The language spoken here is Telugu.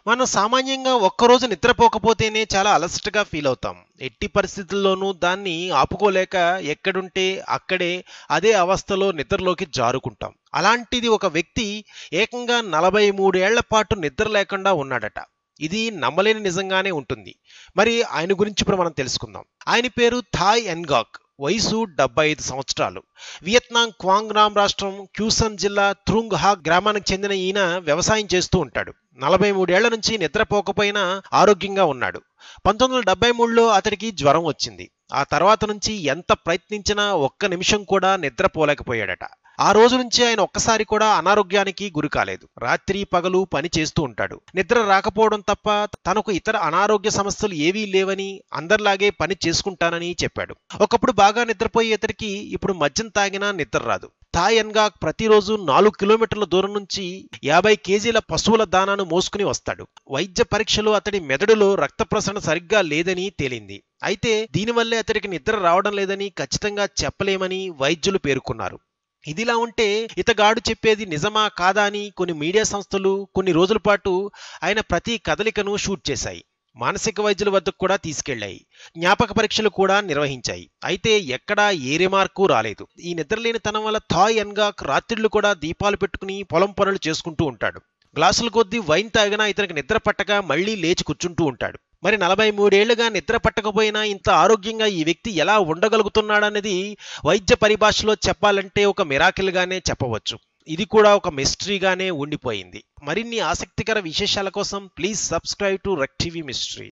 మనం సామాన్యంగా ఒక్కరోజు నిద్రపోకపోతేనే చాలా అలసటగా ఫీల్ అవుతాం. ఎట్టి పరిస్థితుల్లోనూ దాన్ని ఆపుకోలేక ఎక్కడుంటే అక్కడే అదే అవస్థలో నిద్రలోకి జారుకుంటాం. అలాంటిది ఒక వ్యక్తి ఏకంగా 43 ఏళ్ల పాటు నిద్ర లేకుండా ఉన్నాడట. ఇది నమ్మలేని నిజంగానే ఉంటుంది. మరి ఆయన గురించి ఇప్పుడు మనం తెలుసుకుందాం. ఆయన పేరు థాయ్ ఎన్గాక్. వయసు 75 సంవత్సరాలు. వియత్నాం క్వాంగ్నామ్ రాష్ట్రం క్యూసన్ జిల్లా త్రుంగ్ హా గ్రామానికి చెందిన ఈయన వ్యవసాయం చేస్తూ ఉంటాడు. 43 ఏళ్ల నుంచి నిద్రపోకపోయినా ఆరోగ్యంగా ఉన్నాడు. 1973లో అతడికి జ్వరం వచ్చింది. ఆ తర్వాత నుంచి ఎంత ప్రయత్నించినా ఒక్క నిమిషం కూడా నిద్రపోలేకపోయాడట. ఆ రోజు నుంచి ఆయన ఒక్కసారి కూడా అనారోగ్యానికి గురి కాలేదు. రాత్రి పగలు పని చేస్తూ ఉంటాడు. నిద్ర రాకపోవడం తప్ప తనకు ఇతర అనారోగ్య సమస్యలు ఏవీ లేవని, అందరిలాగే పని చేసుకుంటానని చెప్పాడు. ఒకప్పుడు బాగా నిద్రపోయే ఇతడికి ఇప్పుడు మద్యం తాగినా నిద్ర రాదు. థాయ్ ఎన్గాక్ ప్రతిరోజు 4 కిలోమీటర్ల దూరం నుంచి 50 కేజీల పశువుల దానాను మోసుకుని వస్తాడు. వైద్య పరీక్షలో అతడి మెదడులో రక్త ప్రసరణ సరిగ్గా లేదని తేలింది. అయితే దీనివల్లే అతడికి నిద్ర రావడం లేదని ఖచ్చితంగా చెప్పలేమని వైద్యులు పేర్కొన్నారు. ఇదిలా ఉంటే ఇతగాడు చెప్పేది నిజమా కాదా అని కొన్ని మీడియా సంస్థలు కొన్ని రోజుల పాటు ఆయన ప్రతి కదలికను షూట్ చేశాయి. మానసిక వైద్యుల వద్దకు కూడా తీసుకెళ్లాయి. జ్ఞాపక పరీక్షలు కూడా నిర్వహించాయి. అయితే ఎక్కడా ఏ రిమార్కు రాలేదు. ఈ నిద్రలేనితనం వల్ల థాయ్ ఎన్గాక్ రాత్రిళ్లు కూడా దీపాలు పెట్టుకుని పొలం పనులు చేసుకుంటూ ఉంటాడు. గ్లాసుల కొద్దీ వైన్ తాగినా ఇతనికి నిద్ర పట్టక మళ్లీ లేచి కూర్చుంటూ ఉంటాడు. మరి 43 ఏళ్లుగా నిద్ర పట్టకపోయినా ఇంత ఆరోగ్యంగా ఈ వ్యక్తి ఎలా ఉండగలుగుతున్నాడన్నది వైద్య పరిభాషలో చెప్పాలంటే ఒక మిరాకిల్ గానే చెప్పవచ్చు. ఇది కూడా ఒక మిస్టరీగానే ఉండిపోయింది. మరిన్ని ఆసక్తికర విశేషాల కోసం ప్లీజ్ సబ్స్క్రైబ్ టు రెక్ టీవీ మిస్టరీ.